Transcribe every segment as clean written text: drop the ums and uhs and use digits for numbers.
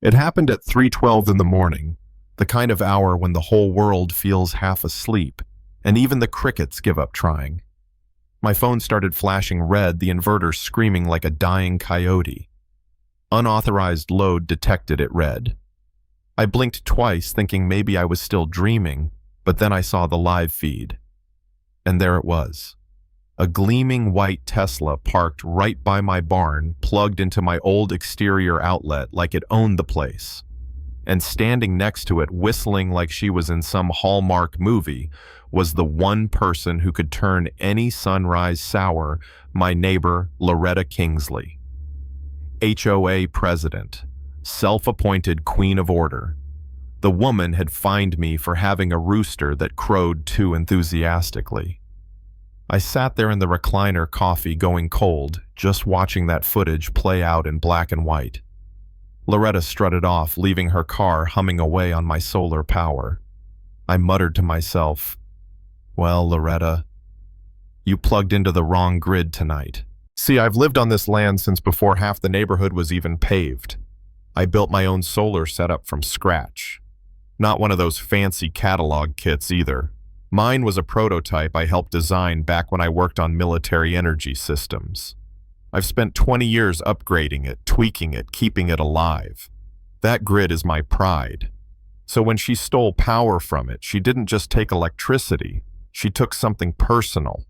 It happened at 3:12 in the morning, the kind of hour when the whole world feels half asleep, and even the crickets give up trying. My phone started flashing red, the inverter screaming like a dying coyote. Unauthorized load detected, it read. I blinked twice, thinking maybe I was still dreaming, but then I saw the live feed. And there it was. A gleaming white Tesla parked right by my barn, plugged into my old exterior outlet like it owned the place. And standing next to it, whistling like she was in some Hallmark movie, was the one person who could turn any sunrise sour, my neighbor, Loretta Kingsley. HOA president, self-appointed queen of order. The woman had fined me for having a rooster that crowed too enthusiastically. I sat there in the recliner, coffee going cold, just watching that footage play out in black and white. Loretta strutted off, leaving her car humming away on my solar power. I muttered to myself, "Well, Loretta, you plugged into the wrong grid tonight." See, I've lived on this land since before half the neighborhood was even paved. I built my own solar setup from scratch. Not one of those fancy catalog kits either. Mine was a prototype I helped design back when I worked on military energy systems. I've spent 20 years upgrading it, tweaking it, keeping it alive. That grid is my pride. So when she stole power from it, she didn't just take electricity, she took something personal.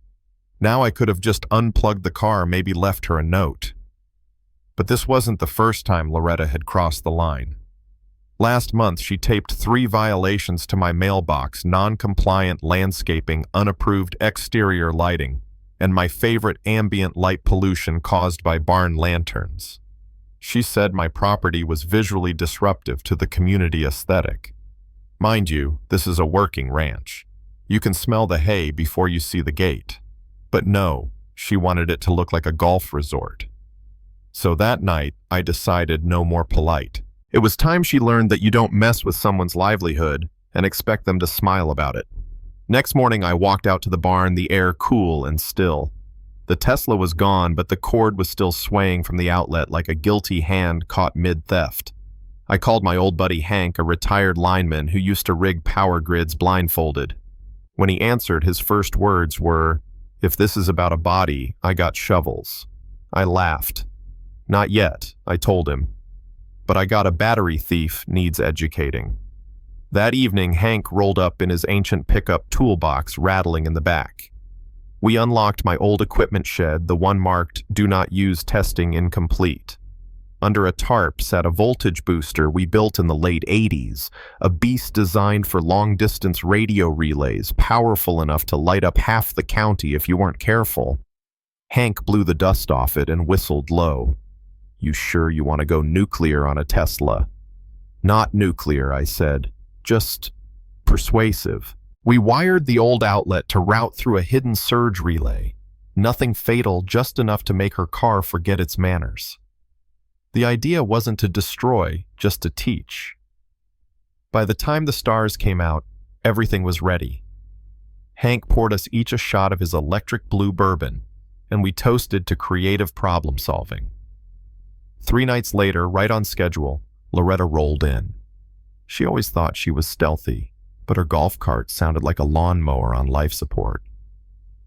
Now I could have just unplugged the car, maybe left her a note. But this wasn't the first time Loretta had crossed the line. Last month, she taped 3 violations to my mailbox: non-compliant landscaping, unapproved exterior lighting, and my favorite ambient light pollution caused by barn lanterns. She said my property was visually disruptive to the community aesthetic. Mind you, this is a working ranch. You can smell the hay before you see the gate. But no, she wanted it to look like a golf resort. So that night, I decided no more polite. It was time she learned that you don't mess with someone's livelihood and expect them to smile about it. Next morning, I walked out to the barn, the air cool and still. The Tesla was gone, but the cord was still swaying from the outlet like a guilty hand caught mid-theft. I called my old buddy Hank, a retired lineman who used to rig power grids blindfolded. When he answered, his first words were, "If this is about a body, I got shovels." I laughed. "Not yet," I told him. "But I got a battery thief needs educating." That evening, Hank rolled up in his ancient pickup toolbox, rattling in the back. We unlocked my old equipment shed, the one marked "Do Not Use Testing Incomplete." Under a tarp sat a voltage booster we built in the late 80s, a beast designed for long-distance radio relays, powerful enough to light up half the county if you weren't careful. Hank blew the dust off it and whistled low. "You sure you want to go nuclear on a Tesla?" "Not nuclear," I said. "Just persuasive." We wired the old outlet to route through a hidden surge relay. Nothing fatal, just enough to make her car forget its manners. The idea wasn't to destroy, just to teach. By the time the stars came out, everything was ready. Hank poured us each a shot of his electric blue bourbon, and we toasted to creative problem solving. 3 nights later, right on schedule, Loretta rolled in. She always thought she was stealthy, but her golf cart sounded like a lawnmower on life support.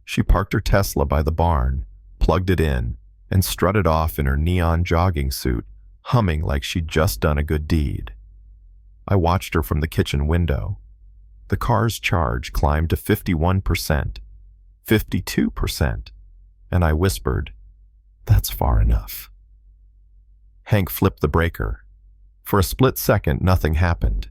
She parked her Tesla by the barn, plugged it in, and strutted off in her neon jogging suit, humming like she'd just done a good deed. I watched her from the kitchen window. The car's charge climbed to 51%, 52%, and I whispered, "That's far enough." Hank flipped the breaker. For a split second, nothing happened.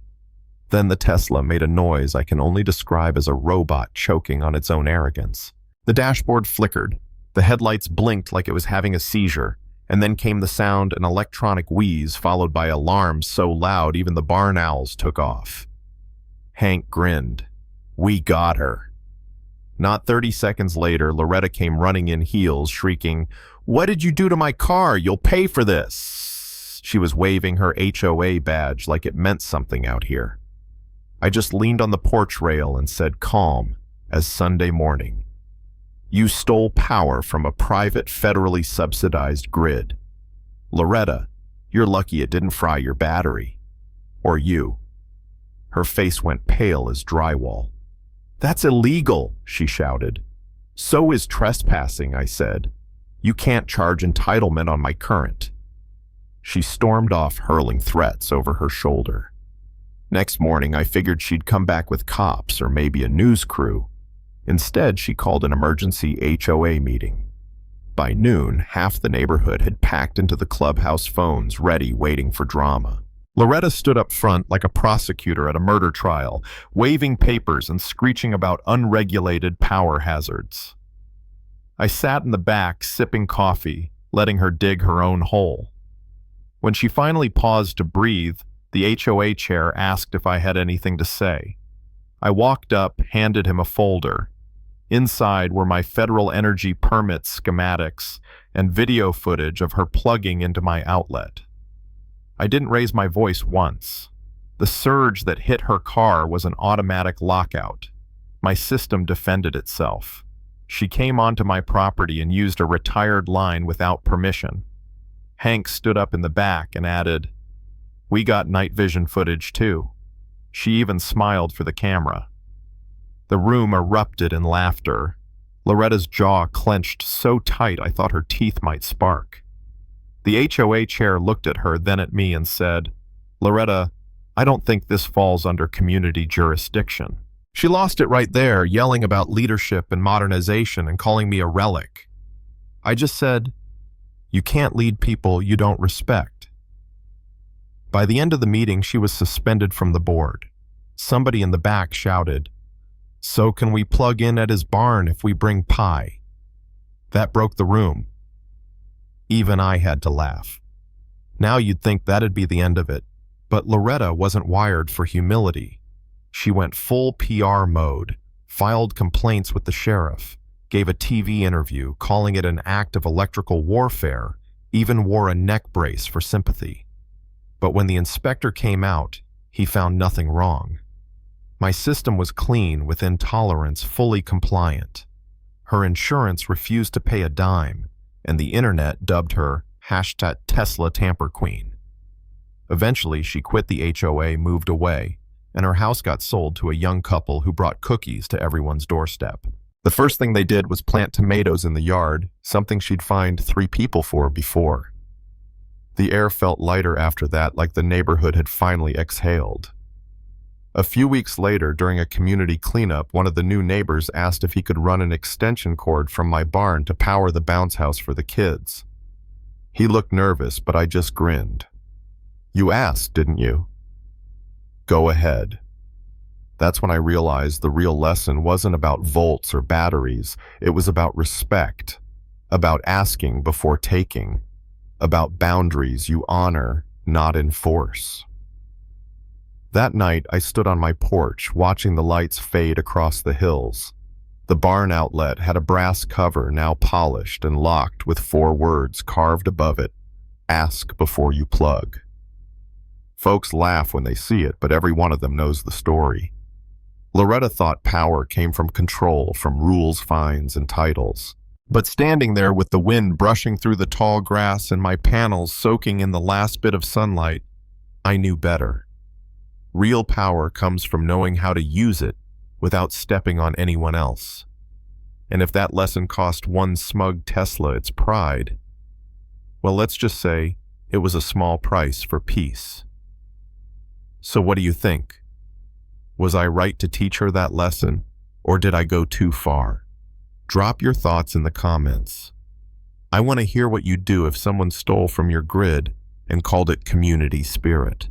Then the Tesla made a noise I can only describe as a robot choking on its own arrogance. The dashboard flickered, the headlights blinked like it was having a seizure, and then came the sound, an electronic wheeze followed by alarms so loud even the barn owls took off. Hank grinned. "We got her." Not 30 seconds later, Loretta came running in heels, shrieking, "What did you do to my car? You'll pay for this." She was waving her HOA badge like it meant something out here. I just leaned on the porch rail and said, calm as Sunday morning, "You stole power from a private, federally subsidized grid. Loretta, You're lucky it didn't fry your battery. Or you." Her face went pale as drywall. "That's illegal," she shouted. "So is trespassing," I said. "You can't charge entitlement on my current." She stormed off, hurling threats over her shoulder. Next morning, I figured she'd come back with cops or maybe a news crew. Instead, she called an emergency HOA meeting. By noon, half the neighborhood had packed into the clubhouse phones, ready, waiting for drama. Loretta stood up front like a prosecutor at a murder trial, waving papers and screeching about unregulated power hazards. I sat in the back, sipping coffee, letting her dig her own hole. When she finally paused to breathe, the HOA chair asked if I had anything to say. I walked up, handed him a folder. Inside were my federal energy permit schematics and video footage of her plugging into my outlet. I didn't raise my voice once. The surge that hit her car was an automatic lockout. My system defended itself. She came onto my property and used a retired line without permission. Hank stood up in the back and added, "We got night vision footage too." She even smiled for the camera. The room erupted in laughter. Loretta's jaw clenched so tight I thought her teeth might spark. The HOA chair looked at her, then at me, and said, "Loretta, I don't think this falls under community jurisdiction." She lost it right there, yelling about leadership and modernization and calling me a relic. I just said, "You can't lead people you don't respect." By the end of the meeting, she was suspended from the board. Somebody in the back shouted, "So can we plug in at his barn if we bring pie?" That broke the room. Even I had to laugh. Now you'd think that'd be the end of it, but Loretta wasn't wired for humility. She went full PR mode, filed complaints with the sheriff, gave a TV interview calling it an act of electrical warfare, even wore a neck brace for sympathy. But when the inspector came out, he found nothing wrong. My system was clean, within tolerance, fully compliant. Her insurance refused to pay a dime, and the internet dubbed her #Tesla Tamper Queen. Eventually, she quit the HOA, moved away, and her house got sold to a young couple who brought cookies to everyone's doorstep. The first thing they did was plant tomatoes in the yard, something she'd fined 3 people for before. The air felt lighter after that, like the neighborhood had finally exhaled. A few weeks later, during a community cleanup, one of the new neighbors asked if he could run an extension cord from my barn to power the bounce house for the kids. He looked nervous, but I just grinned. "You asked, didn't you? Go ahead." That's when I realized the real lesson wasn't about volts or batteries. It was about respect, about asking before taking, about boundaries you honor, not enforce. That night, I stood on my porch, watching the lights fade across the hills. The barn outlet had a brass cover, now polished and locked, with 4 words carved above it: "Ask before you plug." Folks laugh when they see it, but every one of them knows the story. Loretta thought power came from control, from rules, fines, and titles. But standing there with the wind brushing through the tall grass and my panels soaking in the last bit of sunlight, I knew better. Real power comes from knowing how to use it without stepping on anyone else. And if that lesson cost one smug Tesla its pride, well, let's just say it was a small price for peace. So what do you think? Was I right to teach her that lesson, or did I go too far? Drop your thoughts in the comments. I want to hear what you'd do if someone stole from your grid and called it community spirit.